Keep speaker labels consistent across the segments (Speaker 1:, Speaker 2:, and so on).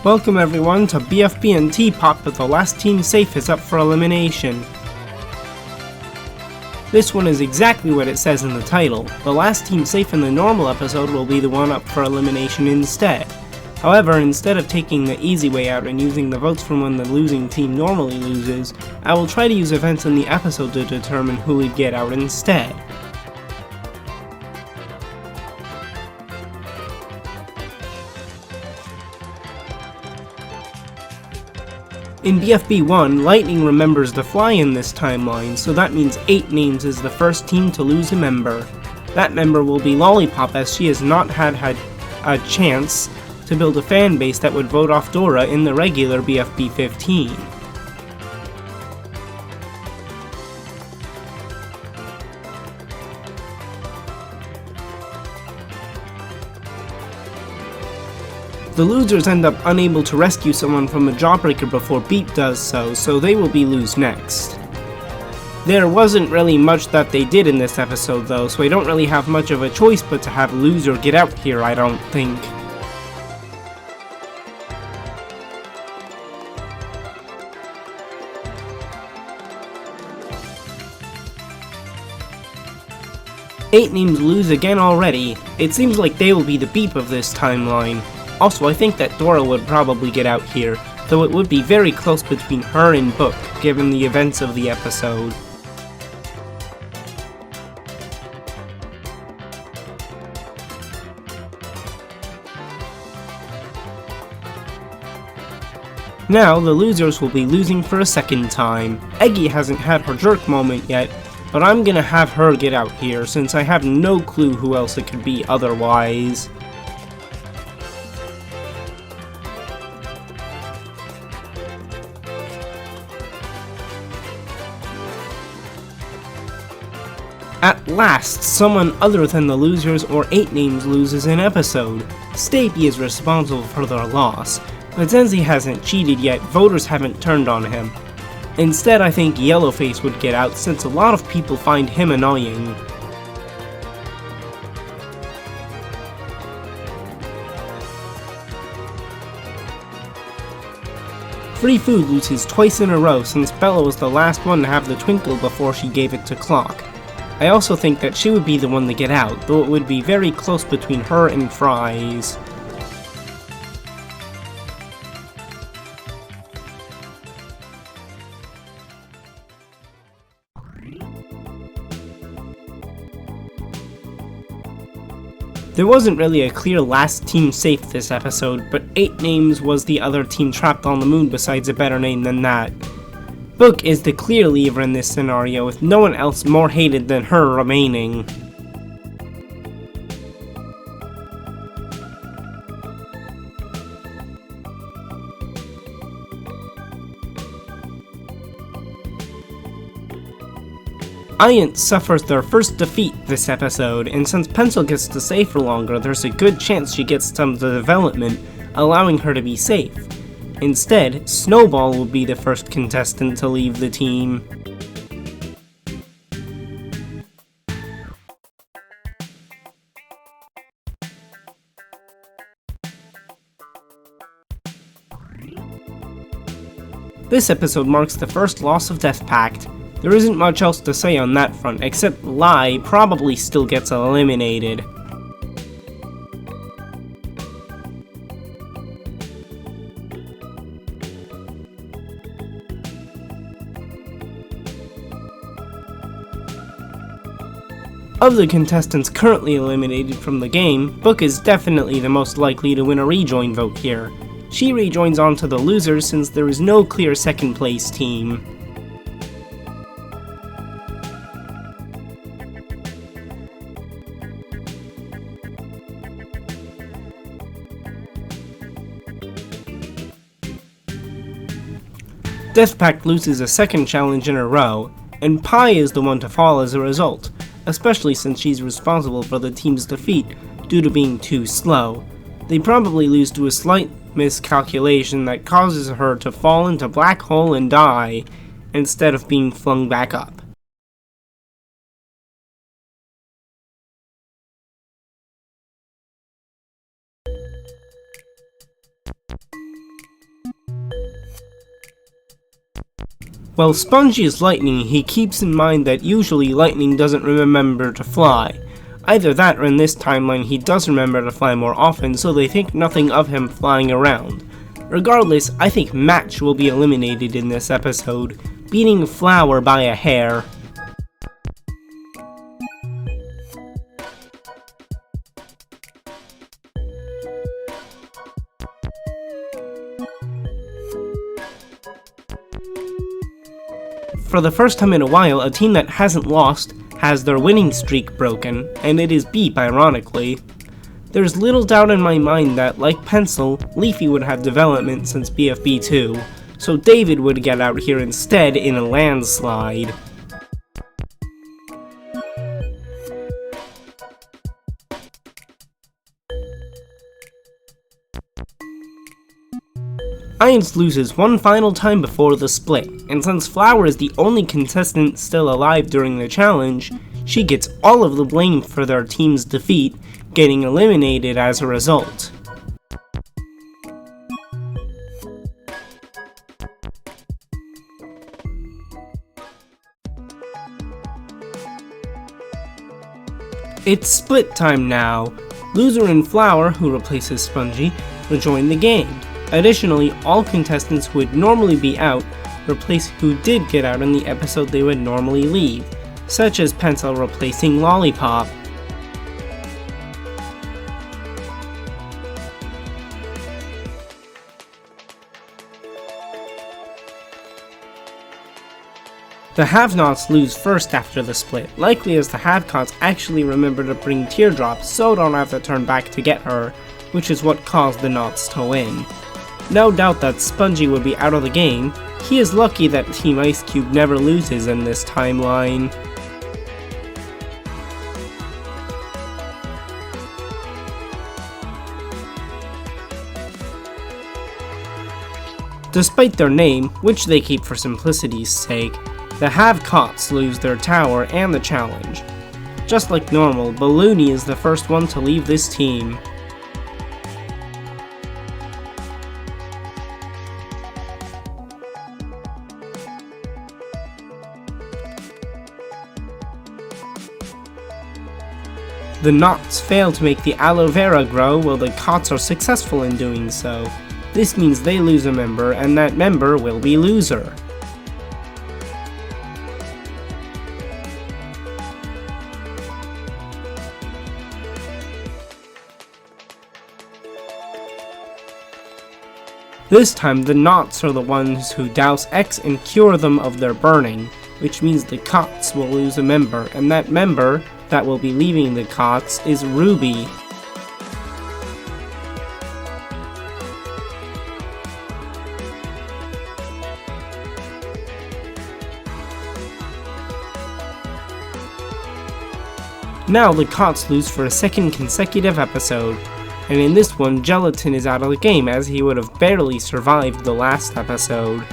Speaker 1: Welcome everyone to BFB and TPOT, but the last team safe is up for elimination. This one is exactly what it says in the title. The last team safe in the normal episode will be the one up for elimination instead. However, instead of taking the easy way out and using the votes from when the losing team normally loses, I will try to use events in the episode to determine who would get out instead. In BFB 1, Lightning remembers the fly in this timeline, so that means 8 names is the first team to lose a member. That member will be Lollipop, as she has not had a chance to build a fan base that would vote off Dora in the regular BFB 15. The losers end up unable to rescue someone from a jawbreaker before Beat does so they will be lose next. There wasn't really much that they did in this episode though, so I don't really have much of a choice but to have loser get out here, I don't think. Eight names lose again already. It seems like they will be the beep of this timeline. Also, I think that Dora would probably get out here, though it would be very close between her and Book, given the events of the episode. Now, the losers will be losing for a second time. Eggy hasn't had her jerk moment yet, but I'm gonna have her get out here, since I have no clue who else it could be otherwise. At last, someone other than the losers or 8 names loses an episode. Stapy is responsible for their loss, but since he hasn't cheated yet, voters haven't turned on him. Instead, I think Yellowface would get out since a lot of people find him annoying. Free Food loses twice in a row since Bella was the last one to have the twinkle before she gave it to Clock. I also think that she would be the one to get out, though it would be very close between her and Fries. There wasn't really a clear last team safe this episode, but 8 names was the other team trapped on the moon besides a better name than that. Book is the clear leaver in this scenario, with no one else more hated than her remaining. Iant suffers their first defeat this episode, and since Pencil gets to stay for longer, there's a good chance she gets some of the development, allowing her to be safe. Instead, Snowball will be the first contestant to leave the team. This episode marks the first loss of Death Pact. There isn't much else to say on that front, except Lai probably still gets eliminated. Of the contestants currently eliminated from the game, Book is definitely the most likely to win a rejoin vote here. She rejoins onto the losers since there is no clear second place team. Death Pact loses a second challenge in a row, and Pi is the one to fall as a result, especially since she's responsible for the team's defeat due to being too slow. They probably lose to a slight miscalculation that causes her to fall into black hole and die, instead of being flung back up. While Spongy is lightning, he keeps in mind that usually lightning doesn't remember to fly. Either that or in this timeline he does remember to fly more often, so they think nothing of him flying around. Regardless, I think Match will be eliminated in this episode, beating Flower by a hair. For the first time in a while, a team that hasn't lost has their winning streak broken, and it is Beep, ironically. There's little doubt in my mind that, like Pencil, Leafy would have development since BFB 2, so David would get out here instead in a landslide. Iance loses one final time before the split, and since Flower is the only contestant still alive during the challenge, she gets all of the blame for their team's defeat, getting eliminated as a result. It's split time now. Loser and Flower, who replaces Spongy, rejoin the game. Additionally, all contestants who would normally be out replace who did get out in the episode they would normally leave, such as Pencil replacing Lollipop. The Have-Nots lose first after the split, likely as the Have-Cots actually remember to bring Teardrop so don't have to turn back to get her, which is what caused the Knots to win. No doubt that Spongy would be out of the game. He is lucky that Team Ice Cube never loses in this timeline. Despite their name, which they keep for simplicity's sake, the Have-Cots lose their tower and the challenge. Just like normal, Balloony is the first one to leave this team. The Knots fail to make the aloe vera grow while the Cots are successful in doing so. This means they lose a member, and that member will be loser. This time, the Knots are the ones who douse X and cure them of their burning, which means the Cots will lose a member, and that member that will be leaving the Cots is Ruby. Now the Cots lose for a second consecutive episode, and in this one Gelatin is out of the game as he would have barely survived the last episode.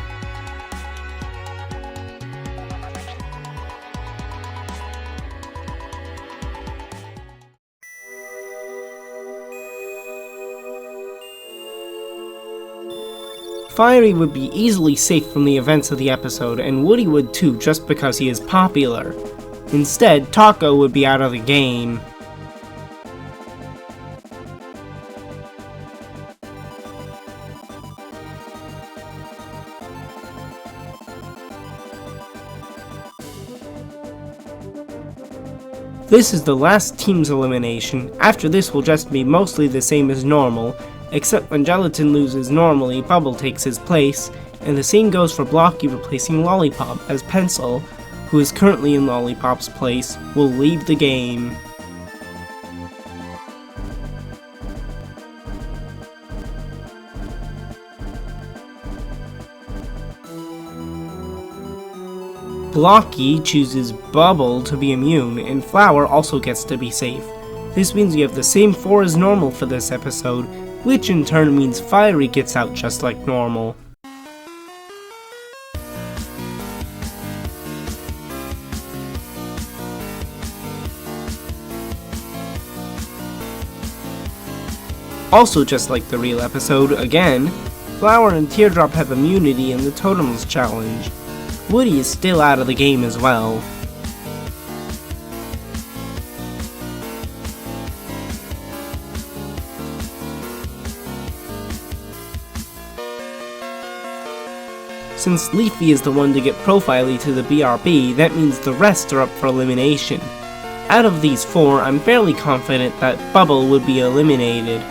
Speaker 1: Fiery would be easily safe from the events of the episode, and Woody would too just because he is popular. Instead, Taco would be out of the game. This is the last team's elimination. After this will just be mostly the same as normal, except when Gelatin loses normally, Bubble takes his place, and the same goes for Blocky replacing Lollipop, as Pencil, who is currently in Lollipop's place, will leave the game. Blocky chooses Bubble to be immune, and Flower also gets to be safe. This means we have the same 4 as normal for this episode, which in turn means Fiery gets out just like normal. Also just like the real episode, again, Flower and Teardrop have immunity in the Totems challenge. Woody is still out of the game as well. Since Leafy is the one to get Profiley to the BRB, that means the rest are up for elimination. Out of these 4, I'm fairly confident that Bubble would be eliminated.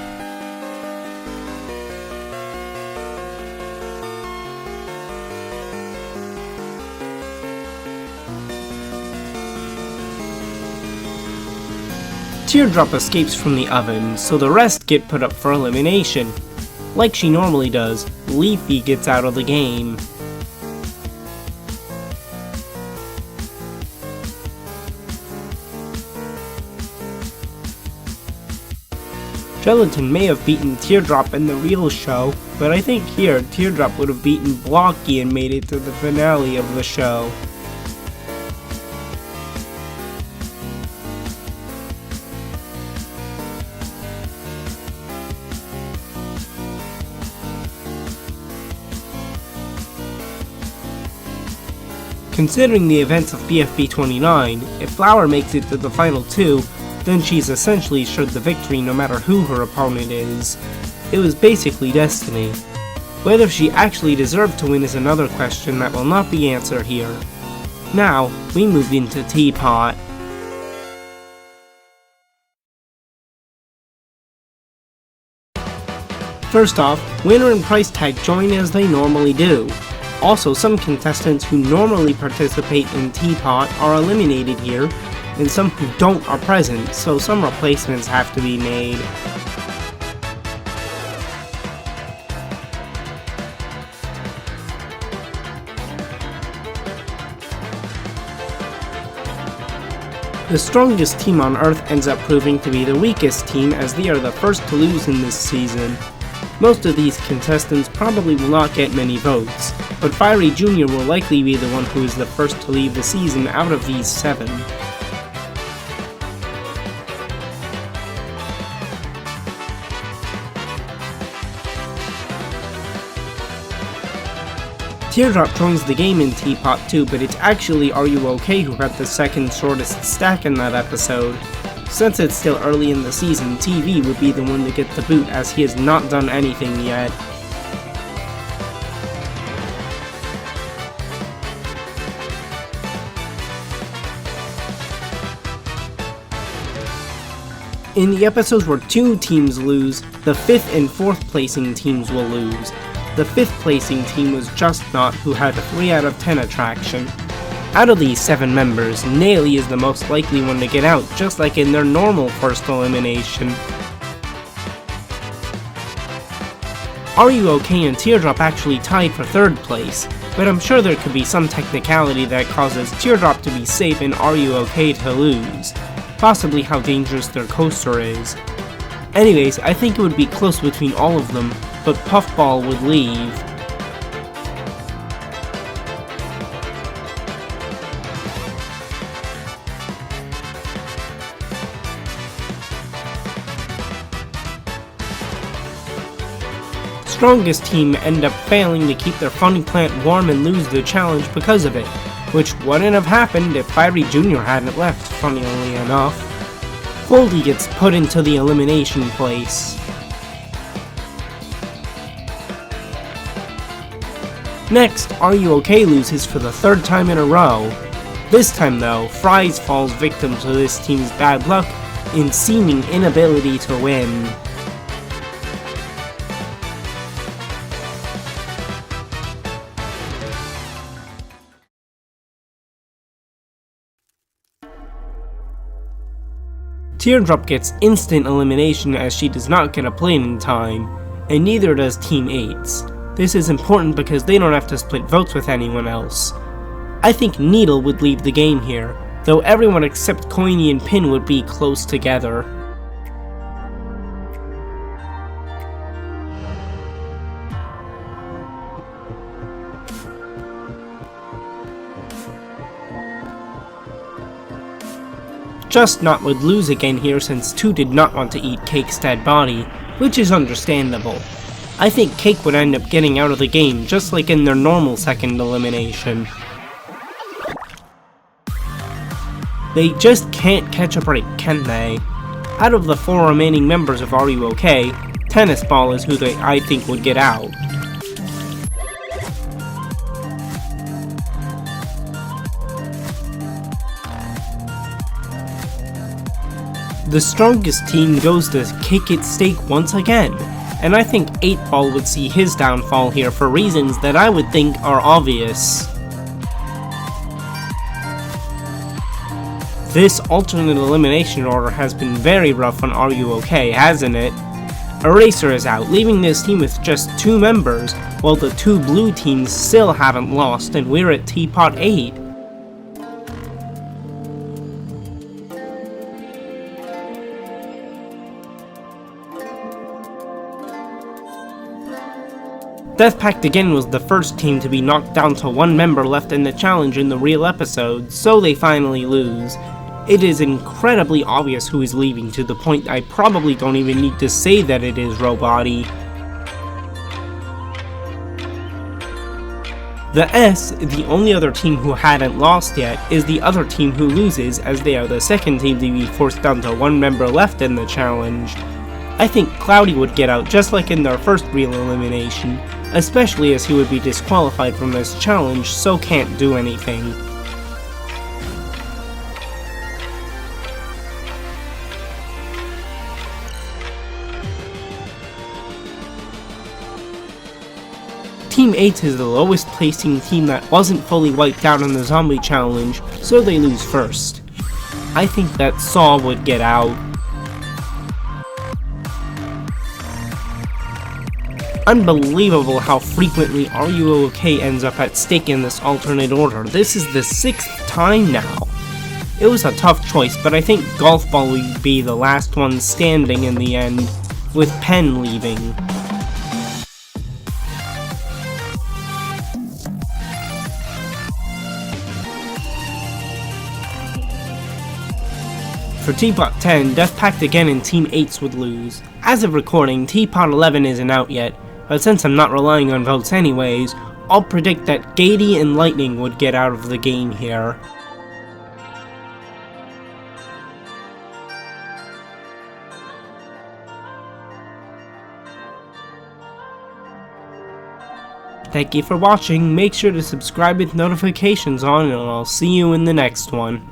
Speaker 1: Teardrop escapes from the oven, so the rest get put up for elimination. Like she normally does, Leafy gets out of the game. Gelatin may have beaten Teardrop in the real show, but I think here Teardrop would have beaten Blocky and made it to the finale of the show. Considering the events of BFB 29, if Flower makes it to the final 2, then she's essentially assured the victory no matter who her opponent is. It was basically destiny. Whether she actually deserved to win is another question that will not be answered here. Now, we move into TPOT. First off, Winner and Price Tag join as they normally do. Also, some contestants who normally participate in TPOT are eliminated here, and some who don't are present, so some replacements have to be made. The strongest team on Earth ends up proving to be the weakest team, as they are the first to lose in this season. Most of these contestants probably will not get many votes, but Fiery Jr. will likely be the one who is the first to leave the season out of these 7. Teardrop joins the game in TPOT too, but it's actually Are You OK who got the second shortest stack in that episode. Since it's still early in the season, TV would be the one to get the boot as he has not done anything yet. In the episodes where 2 teams lose, the 5th and 4th placing teams will lose. The 5th placing team was Just Not, who had a 3 out of 10 attraction. Out of these 7 members, Naily is the most likely one to get out, just like in their normal first elimination. Are You OK and Teardrop actually tied for 3rd place, but I'm sure there could be some technicality that causes Teardrop to be safe and Are You OK to lose. Possibly how dangerous their coaster is. Anyways, I think it would be close between all of them, but Puffball would leave. Strongest team end up failing to keep their funny plant warm and lose the challenge because of it, which wouldn't have happened if Fiery Jr. hadn't left, funnily enough. Goldie gets put into the elimination place. Next, Are You OK loses for the 3rd time in a row. This time though, Fries falls victim to this team's bad luck in seeming inability to win. Teardrop gets instant elimination as she does not get a plane in time, and neither does Team 8's. This is important because they don't have to split votes with anyone else. I think Needle would leave the game here, though everyone except Coiny and Pin would be close together. Just Not would lose again here since 2 did not want to eat Cake's dead body, which is understandable. I think Cake would end up getting out of the game just like in their normal second elimination. They just can't catch a break, can they? Out of the 4 remaining members of Are You OK?, Tennis Ball is who I think would get out. The strongest team goes to Cake It Steak once again, and I think 8 Ball would see his downfall here for reasons that I would think are obvious. This alternate elimination order has been very rough on Are You OK?, hasn't it? Eraser is out, leaving this team with just 2 members, while the 2 blue teams still haven't lost and we're at TPOT 8. Death Pact again was the first team to be knocked down to 1 member left in the challenge in the real episode, so they finally lose. It is incredibly obvious who is leaving, to the point I probably don't even need to say that it is Robody. The S, the only other team who hadn't lost yet, is the other team who loses, as they are the second team to be forced down to 1 member left in the challenge. I think Cloudy would get out just like in their first real elimination, especially as he would be disqualified from this challenge, so can't do anything. Team 8 is the lowest placing team that wasn't fully wiped out in the zombie challenge, so they lose first. I think that Saw would get out. Unbelievable how frequently Are You OK? Ends up at stake in this alternate order. This is the 6th time now. It was a tough choice, but I think Golf Ball would be the last one standing in the end, with Pen leaving. For TPOT 10, Death Pact again and Team 8s would lose. As of recording, TPOT 11 isn't out yet, but since I'm not relying on votes anyways, I'll predict that Gady and Lightning would get out of the game here. Thank you for watching, make sure to subscribe with notifications on, and I'll see you in the next one.